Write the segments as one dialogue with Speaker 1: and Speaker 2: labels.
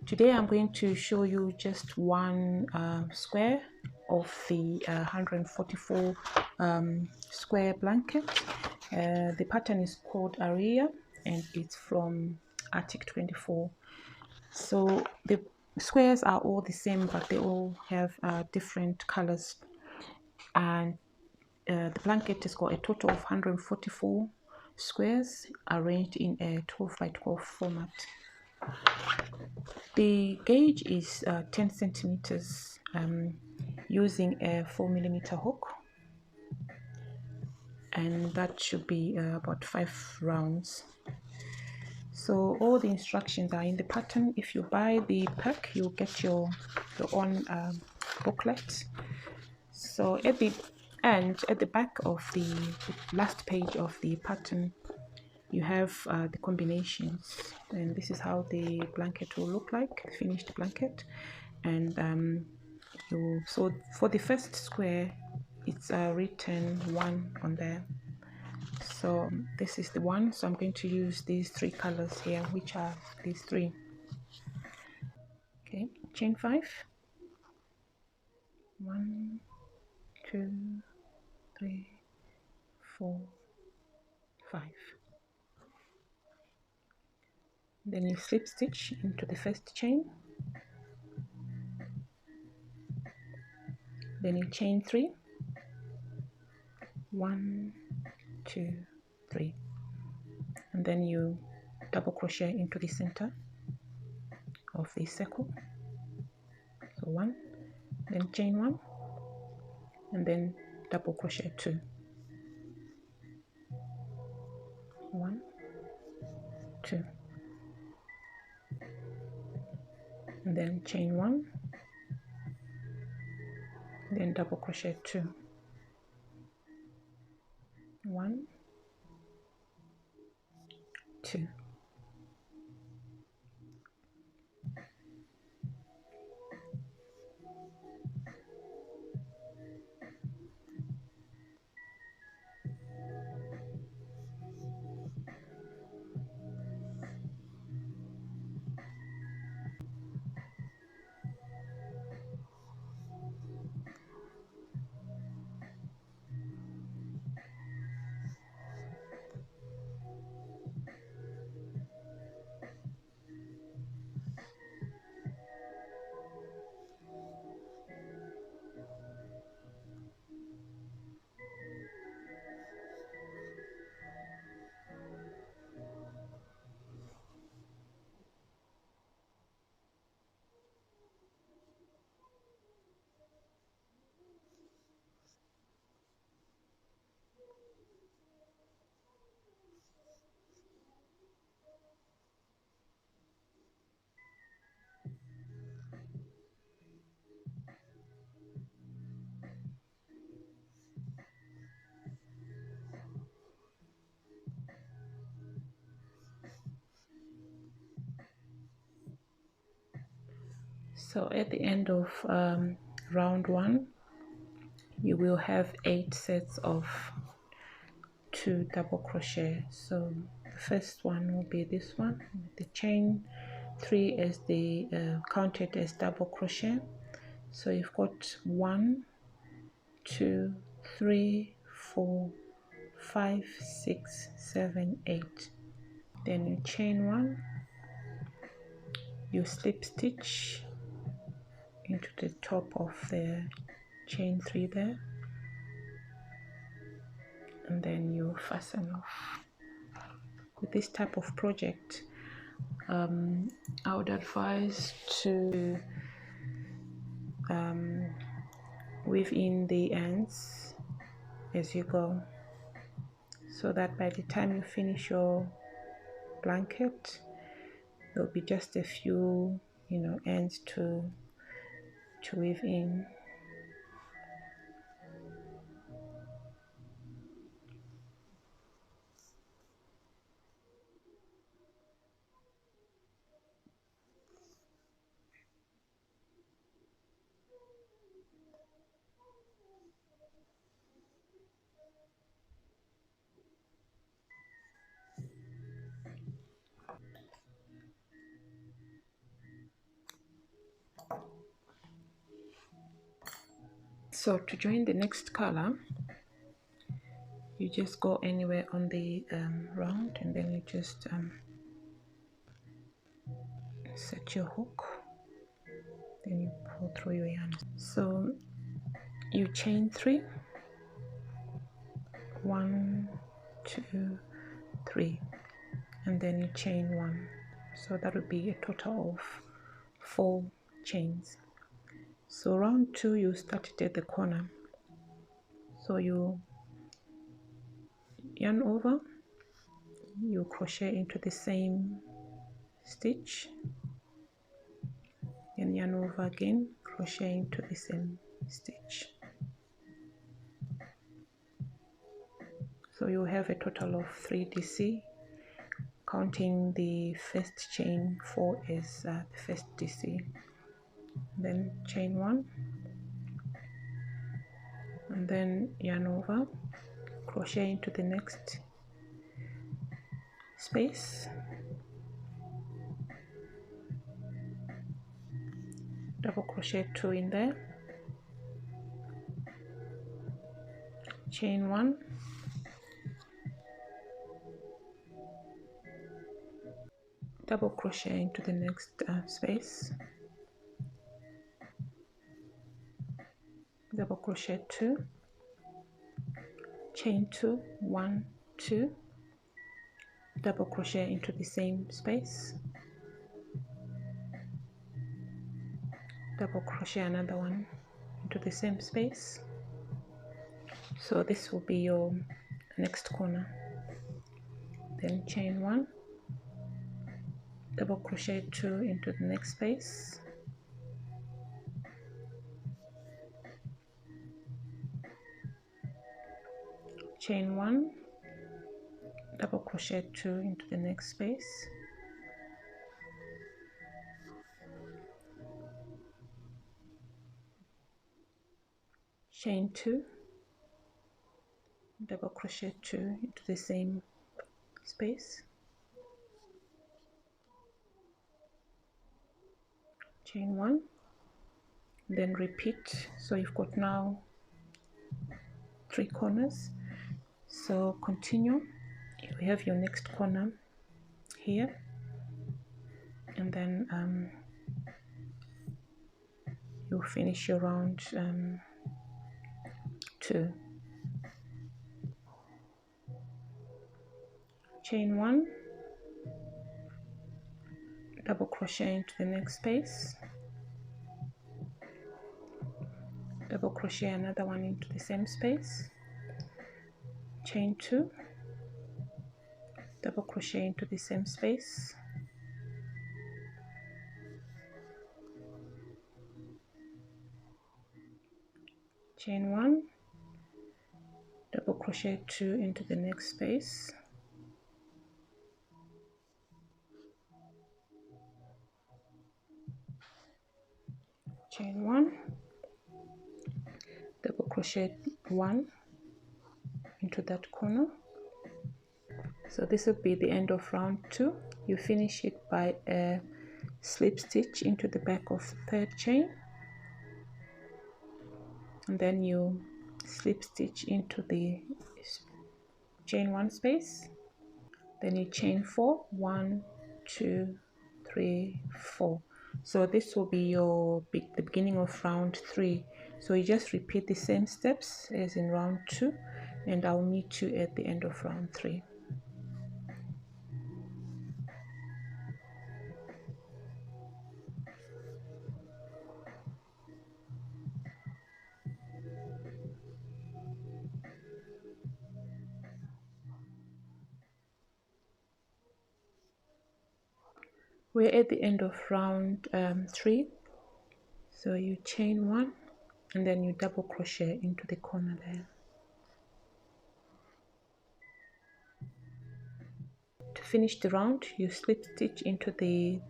Speaker 1: Today I'm going to show you just one square of the 144 square blanket. The pattern is called Aria and it's from Arctic 24. So the squares are all the same, but they all have different colors, and the blanket has got a total of 144 squares arranged in a 12 by 12 format. The gauge is 10 centimeters using a 4mm hook, and that should be about 5 rounds. So all the instructions are in the pattern. If you buy the pack, you'll get your own booklet. So at the end, at the back of the last page of the pattern, you have the combinations, and this is how the blanket will look like, the finished blanket. And so for the first square, it's written 1 on there. So this is the one. So I'm going to use these 3 colors here, which are these 3. Okay, chain 5, 1, 2, 3, 4, 5. Then you slip stitch into the first chain, then you chain 3, 1, 2, 3, and then you double crochet into the center of the circle. So 1, then chain 1, and then double crochet 2, 1, 2, and then chain 1, then double crochet 2, 1, 2. So at the end of round 1, you will have 8 sets of 2 double crochet. So the first one will be this one, the chain 3 as the counted as double crochet. So you've got 1, 2, 3, 4, 5, 6, 7, 8. Then you chain 1, you slip stitch into the top of the chain 3 there, and then you fasten off. With this type of project, I would advise to weave in the ends as you go, so that by the time you finish your blanket, there'll be just a few ends to weave in. So to join the next color, you just go anywhere on the round, and then you just set your hook, then you pull through your yarn. So you chain 3, 1, 2, 3, and then you chain 1. So that would be a total of 4 chains. So round 2 you started at the corner, so you yarn over, you crochet into the same stitch, and yarn over again, crochet into the same stitch. So you have a total of 3 DC, counting the first chain 4 is the first DC. Then chain 1, and then yarn over, crochet into the next space, double crochet 2 in there, chain 1, double crochet into the next space, double crochet 2, chain 2, 1, 2, double crochet into the same space, double crochet another one into the same space. So this will be your next corner. Then chain 1, double crochet 2 into the next space, chain 1, double crochet 2 into the next space, chain 2, double crochet 2 into the same space, chain 1, then repeat. So you've got now 3 corners. So continue, you have your next corner here, and then you finish your round 2. Chain 1, double crochet into the next space, double crochet another one into the same space, chain 2, double crochet into the same space, chain 1, double crochet 2 into the next space, chain 1, double crochet 1 into that corner. So this will be the end of round 2. You finish it by a slip stitch into the back of the 3rd chain, and then you slip stitch into the chain 1 space, then you chain 4, 1, 2, 3, 4. So this will be the beginning of round 3. So you just repeat the same steps as in round 2, and I'll meet you at the end of round 3. We're at the end of round 3. So you chain 1, and then you double crochet into the corner there. To finish the round, you slip stitch into the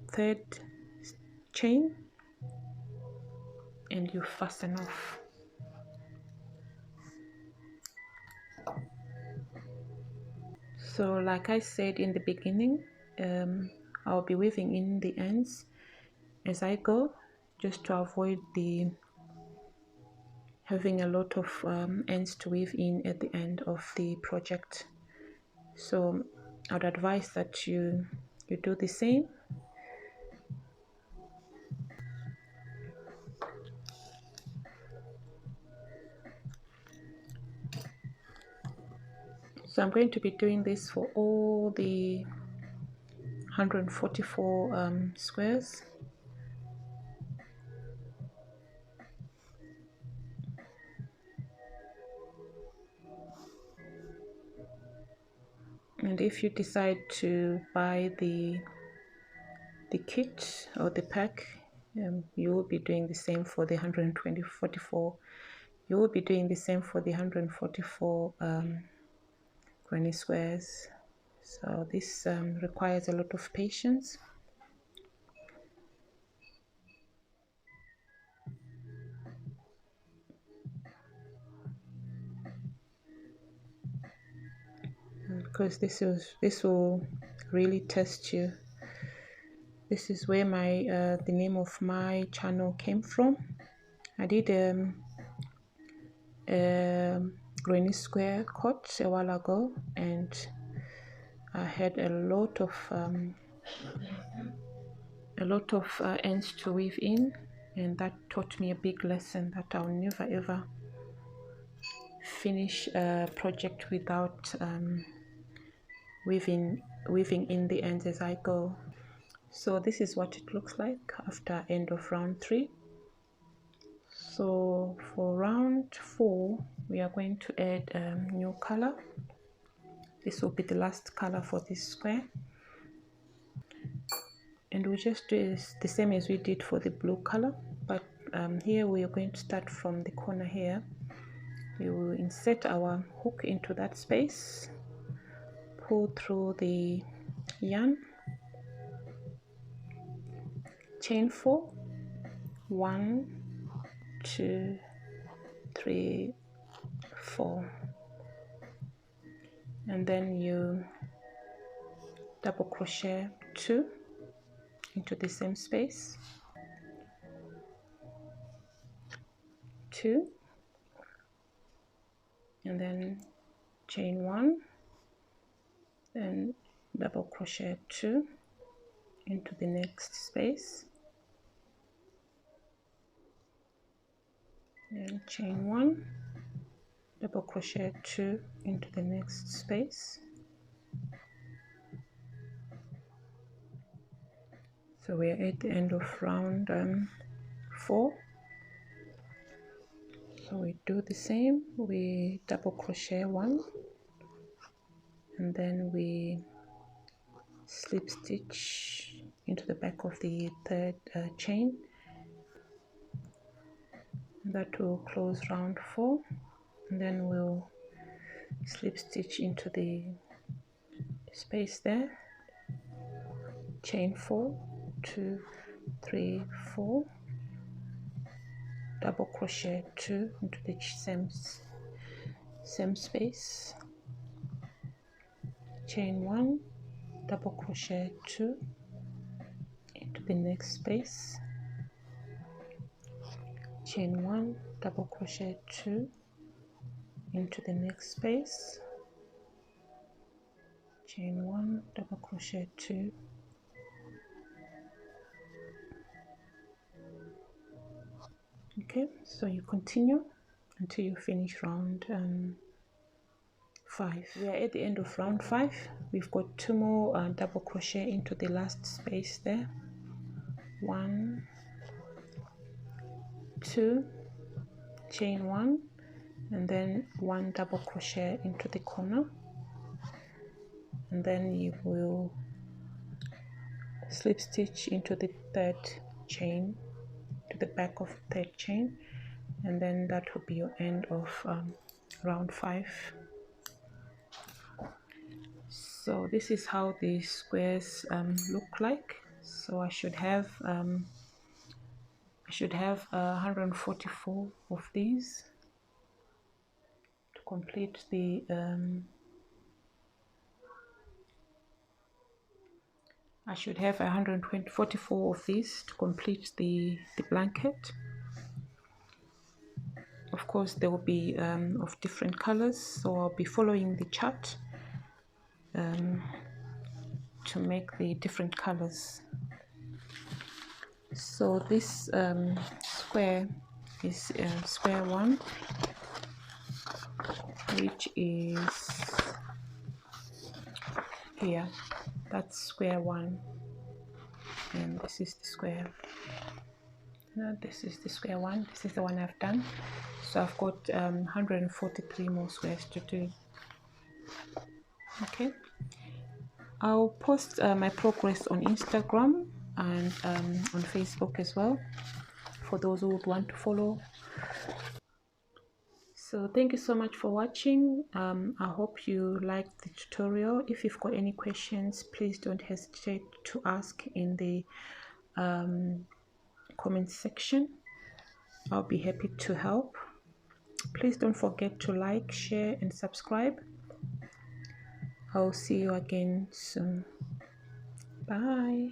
Speaker 1: 3rd chain, and you fasten off. So like I said in the beginning, I'll be weaving in the ends as I go, just to avoid the having a lot of ends to weave in at the end of the project. So I would advise that you do the same. So I'm going to be doing this for all the 144 squares. And if you decide to buy the kit or the pack, you will be doing the same for the 144. You will be doing the same for the 144 granny squares. So this requires a lot of patience. Because this will really test you. This is where my the name of my channel came from. I did granny square cut a while ago, and I had a lot of ends to weave in, and that taught me a big lesson that I'll never ever finish a project without weaving in the ends as I go. So this is what it looks like after end of round 3. So for round 4 we are going to add a new color. This will be the last color for this square, and we just do the same as we did for the blue color, but here we are going to start from the corner here. We will insert our hook into that space, pull through the yarn, chain 4, 1, 2, 3, 4, and then you double crochet 2 into the same space, 2, and then chain 1, then double crochet 2 into the next space, then chain 1, double crochet 2 into the next space. So we are at the end of round 4. So we do the same, we double crochet 1, and then we slip stitch into the back of the third chain. That will close round 4, and then we'll slip stitch into the space there, chain 4, 2, 3, 4, double crochet 2 into the same space, chain 1, double crochet 2 into the next space, chain 1, double crochet 2 into the next space, chain 1, double crochet 2, okay. So you continue until you finish round 5. We are at the end of round 5. We've got 2 more double crochet into the last space there, 1, 2, chain 1, and then 1 double crochet into the corner, and then you will slip stitch into the third chain, to the back of the third chain, and then that will be your end of round 5. So this is how the squares look like. So I should have 144 of these to complete the I should have 144 of these to complete the blanket. Of course, there will be of different colors, so I'll be following the chart to make the different colors. So this square is square 1, which is here. That's square 1, and this is the square. No, this is the square 1. This is the one I've done. So I've got 143 more squares to do. Okay, I'll post my progress on Instagram and on Facebook as well, for those who would want to follow. So thank you so much for watching. I hope you liked the tutorial. If you've got any questions, please don't hesitate to ask in the comment section. I'll be happy to help. Please don't forget to like, share and subscribe. I'll see you again soon. Bye.